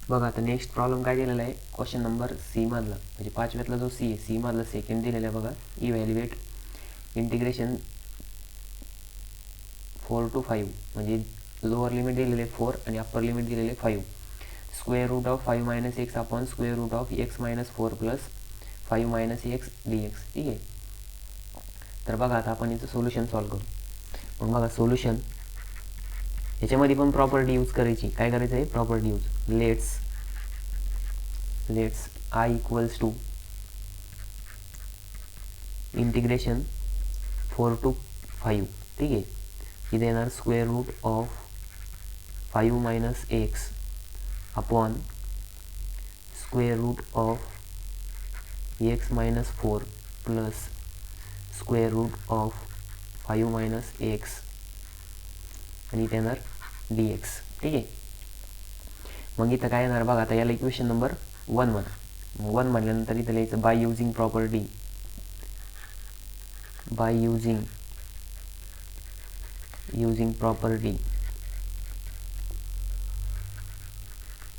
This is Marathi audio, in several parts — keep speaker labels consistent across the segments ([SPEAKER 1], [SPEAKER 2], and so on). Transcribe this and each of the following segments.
[SPEAKER 1] बघा आता नेक्स्ट प्रॉब्लेम काय दिलेला आहे, क्वेश्चन नंबर सी मधला, म्हणजे पाचव्यातला जो सी आहे, सी मधला सेकंड दिलेला आहे बघा. इव्हॅल्युएट इंटिग्रेशन 4 to 5, म्हणजे लोअर लिमिट दिलेले 4 आणि अप्पर लिमिट दिलेले 5. Square root of 5 minus x upon square root of x minus 4 plus 5 minus x d x. ठीक आहे. तर बघा आता आपण याचं सोल्युशन सॉल्व करू. मग बघा सोल्युशन, याच्यामध्ये पण प्रॉपर्टी यूज करायची. काय करायचं आहे, property use. Let's I equals to integration 4 to 5. ठीक आहे. इथे येणार square root of 5 minus x upon square root of x minus 4 plus square root of 5 minus x आणि इथे येणार डी एक्स. ठीक आहे. मग इथं काय येणार बघा, आता याला इक्वेशन नंबर 1 म्हणा. 1 म्हटल्यानंतर इथं लिहायचं by using property, by using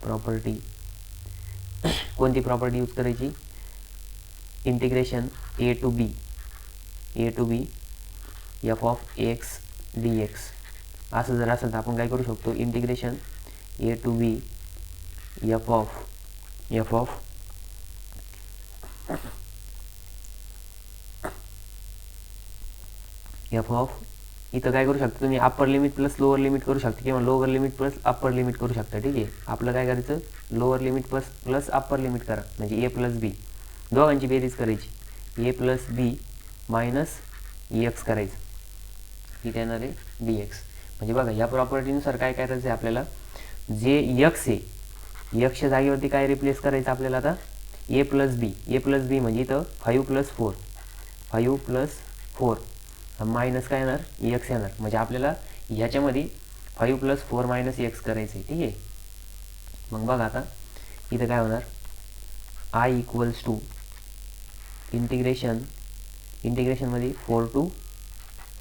[SPEAKER 1] property कोणती प्रॉपर्टी यूज करायची, integration a to b f of x d x. असं जर असेल तर आपण काय करू शकतो, integration a to b f of इथं काय करू शकता तुम्ही, upper limit plus lower limit करू शकता किंवा lower limit plus upper limit करू शकता. ठीक आहे. आपलं काय करायचं, lower limit plus upper limit करा, म्हणजे ए प्लस बी दोघांची बेरीज करायची. ए प्लस बी मायनस एक्स करायचं, इथे येणार आहे डी एक्स. म्हणजे बघा या प्रॉपर्टीनुसार काय करायचं आहे आपल्याला, जे यक्स आहे यक्सच्या जागेवरती काय रिप्लेस करायचं आपल्याला आता, ए प्लस बी म्हणजे इथं 5 प्लस 4 मायनस काय येणार, एक्स येणार. म्हणजे आपल्याला ह्याच्यामध्ये 5 प्लस 4 मायनस एक्स करायचं आहे. ठीक आहे. मग बघा आता इथं काय होणार, आय इक्वल्स टू इंटिग्रेशनमध्ये 4 to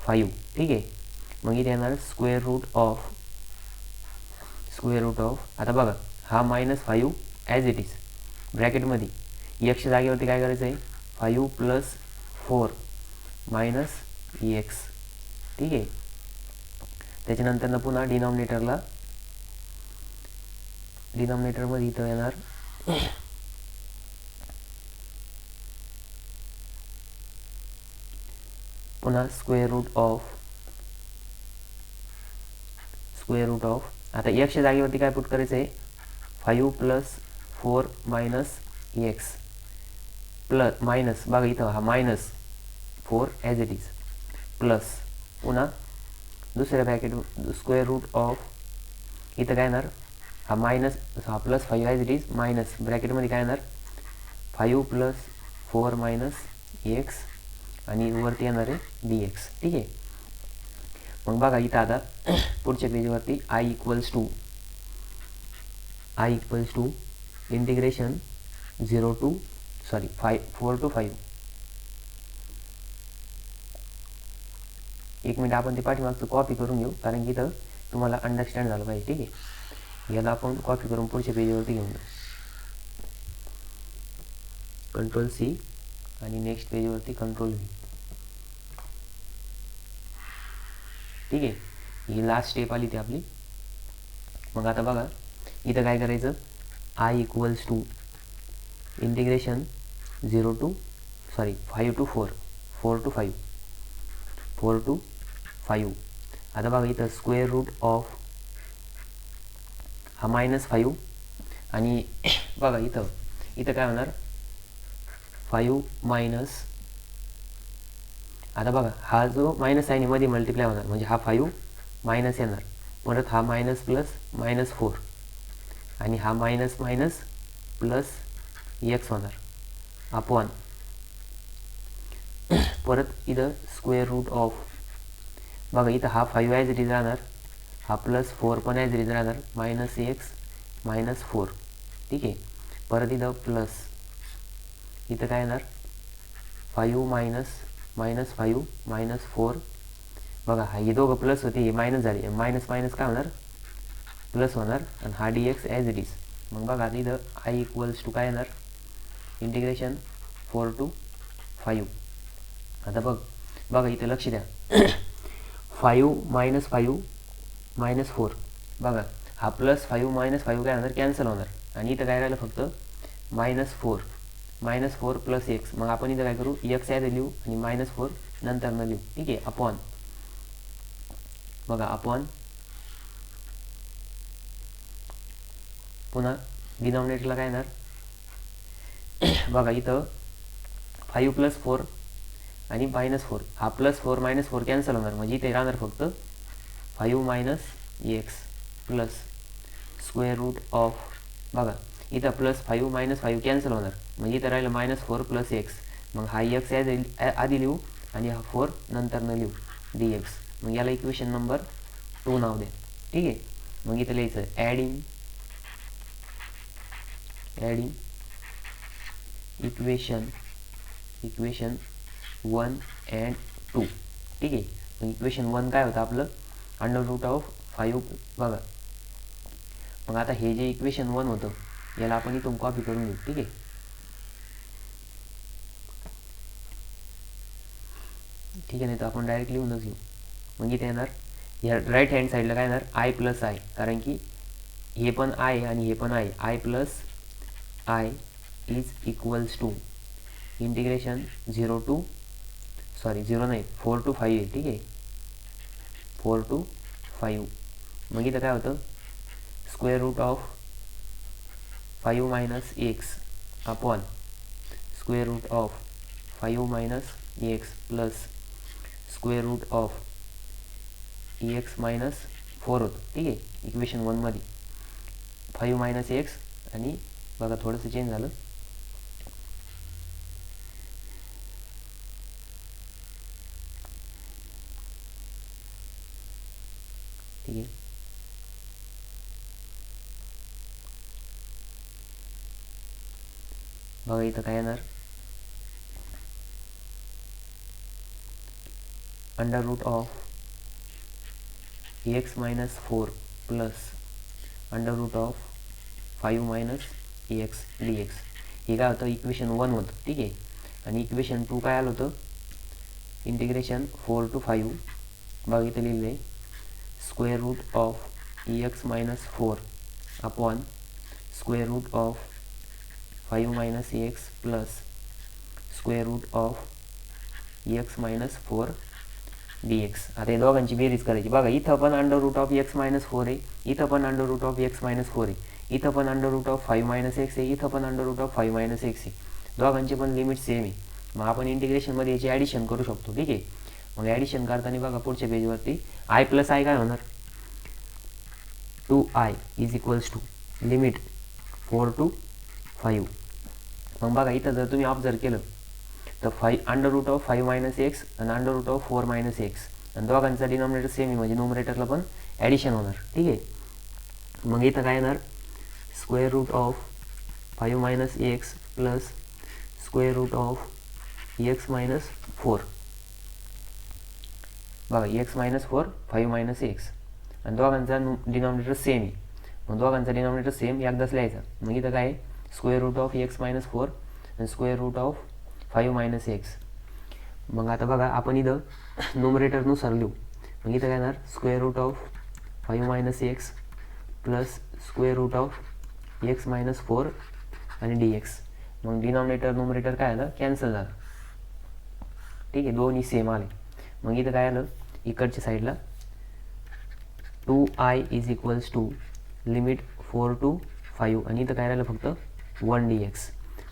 [SPEAKER 1] 5. ठीक आहे. मग इथे येणार स्क्वेअर रूट ऑफ आता बघा हा -5 ॲज इट इज ब्रॅकेटमध्ये एक्सच्या जागेवरती काय करायचं आहे, 5 प्लस 4 मायनस एक्स. ठीक आहे. त्याच्यानंतर पुन्हा डिनॉमिनेटरमध्ये इथं येणार पुन्हा स्क्वेअर रूट ऑफ आता एक्सच्या जागेवरती काय पुट करायचं आहे, 5 plus 4 minus x plus minus बघा इथं हा -4 ॲज इट इज प्लस पुन्हा दुसऱ्या ब्रॅकेट स्क्वेअर रूट ऑफ इथं काय येणार, हा plus 5 as it is minus ब्रॅकेटमध्ये काय येणार 5 प्लस 4 मायनस एक्स आणि वरती येणार आहे डी एक्स. ठीक आहे. मग बघा इथं आता पुढच्या पेजवरती I equals to integration 4 to 5. एक मिनिट आपण ते पाठीमागचं कॉपी करून घेऊ, कारण की इथं तुम्हाला अंडरस्टँड झालं पाहिजे. ठीक आहे. याला आपण कॉपी करून पुढच्या पेजवरती घेऊन जाऊ. कंट्रोल सी आणि नेक्स्ट पेजवरती कंट्रोल व्ही. ठीक आहे. ही लास्ट स्टेप आली ती आपली. मग आता बघा इथं काय करायचं, I equals to integration 5 to 4 to 5. आता बघा इथं स्क्वेअर रूट ऑफ हा -5 आणि बघा इथं काय होणार 5 मायनस, आता बघा हा जो मायनस आहे मध्ये मल्टिप्लाय होणार, म्हणजे हा 5 मायनस येणार, परत हा मायनस प्लस -4 आणि हा मायनस प्लस एक्स होणार अपॉन परत इथं स्क्वेअर रूट ऑफ बघा इथं हा 5 ॲज इट इज राहणार, हा +4 पण ॲज इट इज राहणार, -x -4. ठीक आहे. परत इथं प्लस इथं काय येणार 5 मायनस -5 -4 बघा हा हे दोघं प्लस होते, हे मायनस झाले, मायनस काय होणार प्लस होणार आणि हा D x as it is. मग बघा आता इथं आय इक्वल्स टू काय येणार इंटिग्रेशन 4 to 5. आता बघा इथं लक्ष द्या 5 - 5 - 4 बघा हा +5 - 5 काय होणार कॅन्सल होणार आणि इथं काय राहिलं फक्त -4 -4 + x. मग आपण इथं काय करू x ॲज लिहू आणि -4 नंतर न लिहू. ठीक आहे अपॉन बघा अपॉन पुन्हा डिनॉमिनेटरला काय येणार बघा इथं 5 + 4 आणि -4 हा +4 - 4 कॅन्सल होणार म्हणजे इथे राहणार फक्त 5 - x plus square root of बघा इथं +5 - 5 कॅन्सल होणार म्हणजे इथं राहिलं -4 + x. मग हा x आधी लिहू आणि हा 4 नंतर न लिहू dx. मग याला इक्वेशन नंबर 2 नाव द्या. ठीक आहे मग इथं लिहायचं ॲडिंग इक्वेशन 1 and 2. ठीक आहे मग इक्वेशन 1 काय होतं आपलं √5 बघा. मग आता हे जे इक्वेशन 1 होतं याला आपण इथून कॉपी करून घेऊ. ठीक आहे नाही तर आपण डायरेक्ट लिहूनच घेऊ. मग इथे येणार या राईट हँड साईडला काय येणार i + i कारण की हे पण i आणि हे पण i. i + i is equals to integration 0 to 4 to 5 आहे. ठीक आहे 4 to 5. मग इथं काय होतं square root of 5 - x upon square root of 5 - x plus square root of x - 4 होतं. ठीक आहे इक्वेशन 1मध्ये 5 - x आणि बघा थोडंसं चेंज झालं ठीक आहे बघा इथं काय येणार √of x - 4 plus √of 5 - x dx. हे काय होतं इक्वेशन 1 होतं. ठीक आहे आणि इक्वेशन 2 काय आलं होतं इंटिग्रेशन 4 to 5 बघा इथं लिहिलं आहे square root of x - 4 upon square root of 5 - x plus square root of x - 4 dx. आता या दोघांची बेरीज करायची. बघा इथं पण √of x - 4 आहे इथं पण √of x - 4 आहे इथं पण √of 5 - x आहे इथं पण √of 5 - x आहे. दोघांची पण लिमिट सेम आहे. मग आपण इंटिग्रेशनमध्ये याची ॲडिशन करू शकतो. ठीक आहे मग ॲडिशन करताना बघा पुढच्या पेजवरती i + i काय होणार 2i is equals to limit 4 to 5. मग बघा इथं जर तुम्ही ऑब्झर्व केलं तर √of 5 - x आणि √of 4 - x आणि दोघांचा डिनॉमिनेटर सेम आहे म्हणजे न्यूमरेटरला पण ॲडिशन होणार. ठीक आहे मग इथं काय येणार square root of 5 - x plus square root of x - 4 बघा x - 4 5 - x आणि दोघांचा डिनॉमिनेटर सेम आहे. मग दोघांचा डिनॉमिनेटर सेम एकदाच लिहायचा. मग इथं काय स्क्वेअर रूट ऑफ x - 4 आणि स्क्वेअर रूट ऑफ 5 - x. मग आता बघा आपण इथं न्यूमरेटरनुसार लिहू. मग इथं काय येणार square root of 5 - x plus square root of x - 4 आणि dx. मग डिनॉमिनेटर न्यूमरेटर काय आलं कॅन्सल झालं. ठीक आहे दोन्ही सेम आले. मग इथं काय आलं इकडच्या साईडला 2i is equals to limit 4 to 5 आणि इथं काय राहिलं फक्त 1 dx.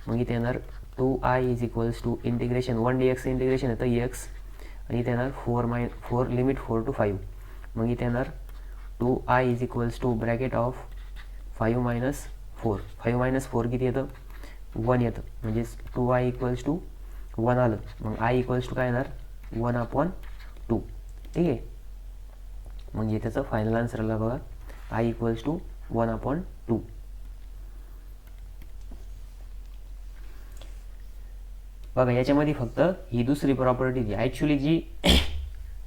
[SPEAKER 1] मग इथे येणार 2i is equals to integration 1 dx integration येतं x आणि इथे येणार 4 लिमिट 4 to 5. मग इथे येणार 2i is equals two bracket of 5 - 4 5 - 4 किती येतं 1 येतं म्हणजे 2i इक्वल्स टू 1 आलं. मग i इक्वल्स टू काय येणार 1/2. ठीक आहे म्हणजे त्याचं फायनल आन्सर आला बघा i इक्वल्स टू 1/2. बघा याच्यामध्ये फक्त ही दुसरी प्रॉपर्टी ती ॲक्च्युली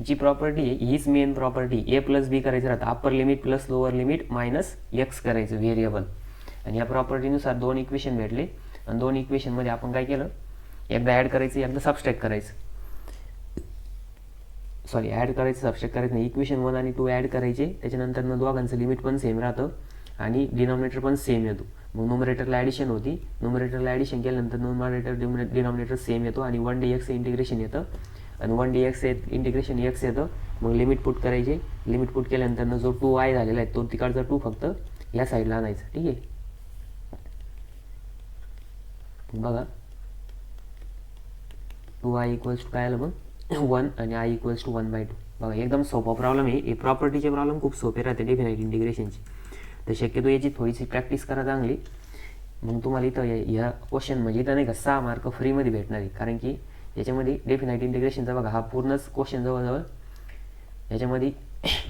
[SPEAKER 1] जी प्रॉपर्टी आहे हीच मेन प्रॉपर्टी a + b करायचं राहतं upper limit plus lower limit minus x करायचं व्हेरिएबल आणि या प्रॉपर्टीनुसार दोन इक्वेशन भेटले आणि दोन इक्वेशनमध्ये आपण काय केलं, एकदा ॲड करायचं एकदा सबस्ट्रॅक्ट करायचं, सॉरी ॲड करायचं सबस्ट्रॅक्ट करायचं नाही, इक्वेशन 1 आणि 2 ॲड करायचे, त्याच्यानंतर दोघांचं लिमिट पण सेम राहतं आणि डिनॉमिनेटर पण सेम येतो. मग न्यूमरेटरला ॲडिशन होती, न्यूमरेटरला ॲडिशन केल्यानंतर न्यूमरेटर डिनॉमिनेटर सेम येतो आणि 1 इंटिग्रेशन येतं आणि 1 इंटिग्रेशन एक्स येतं. मग लिमिट पुट करायचे, लिमिट पुट केल्यानंतर जो 2i झालेला आहे तो तिकडचा 2 फक्त या साईडला आणायचा. ठीक आहे, बघा 2i इक्वल्स टू काय आलं मग 1 आणि i इक्वल्स टू 1/2. बघा एकदम सोपा प्रॉब्लेम आहे. हे प्रॉपर्टीचे प्रॉब्लेम खूप सोपे राहते डेफिनाइट इंटिग्रेशनची, तर शक्यतो याची थोडीशी प्रॅक्टिस करा चांगली. मग तुम्हाला इथं ह्या क्वेश्चन म्हणजे इथं नाही का 6 मार्क फ्रीमध्ये भेटणार आहे, कारण की याच्यामध्ये डेफिनाइट इंटिग्रेशनचा बघा हा पूर्णच क्वेश्चन जवळजवळ याच्यामध्ये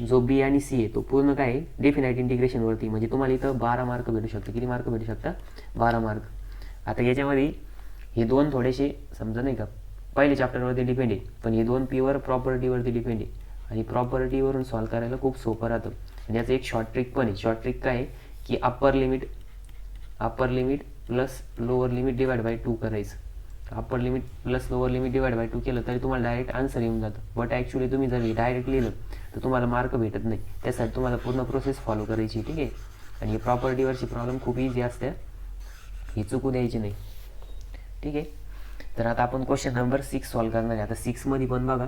[SPEAKER 1] जो बी आणि सी आहे तो पूर्ण काय आहे डेफिनाइट इंटिग्रेशनवरती, म्हणजे तुम्हाला इथं 12 मार्क भेटू शकते. किती मार्क भेटू शकता? 12 मार्क. आता याच्यामध्ये हे दोन थोडेसे समजा नाही का पहिले चॅप्टरवरती डिपेंड आहे, पण हे दोन प्युअर प्रॉपर्टीवरती डिपेंड आहे आणि प्रॉपर्टीवरून सॉल्व्ह करायला खूप सोपं राहतं. आणि याचं एक शॉर्ट ट्रिक पण आहे. शॉर्ट ट्रिक काय आहे की upper limit plus lower limit divide by 2 करायचं. Upper limit plus lower limit divide by 2 केलं तरी तुम्हाला डायरेक्ट आन्सर येऊन जातं, बट ॲक्च्युली तुम्ही जर डायरेक्ट लिहिलं तर तुम्हाला मार्क भेटत नाही. त्यासाठी तुम्हाला पूर्ण प्रोसेस फॉलो करायची. ठीक आहे, आणि ही प्रॉपर्टीवरची प्रॉब्लेम खूप इझी असते, ही चुकू द्यायची नाही. ठीक आहे, तर आता आपण क्वेश्चन नंबर 6 सॉल्व्ह करणार आहे. आता 6 मध्ये पण बघा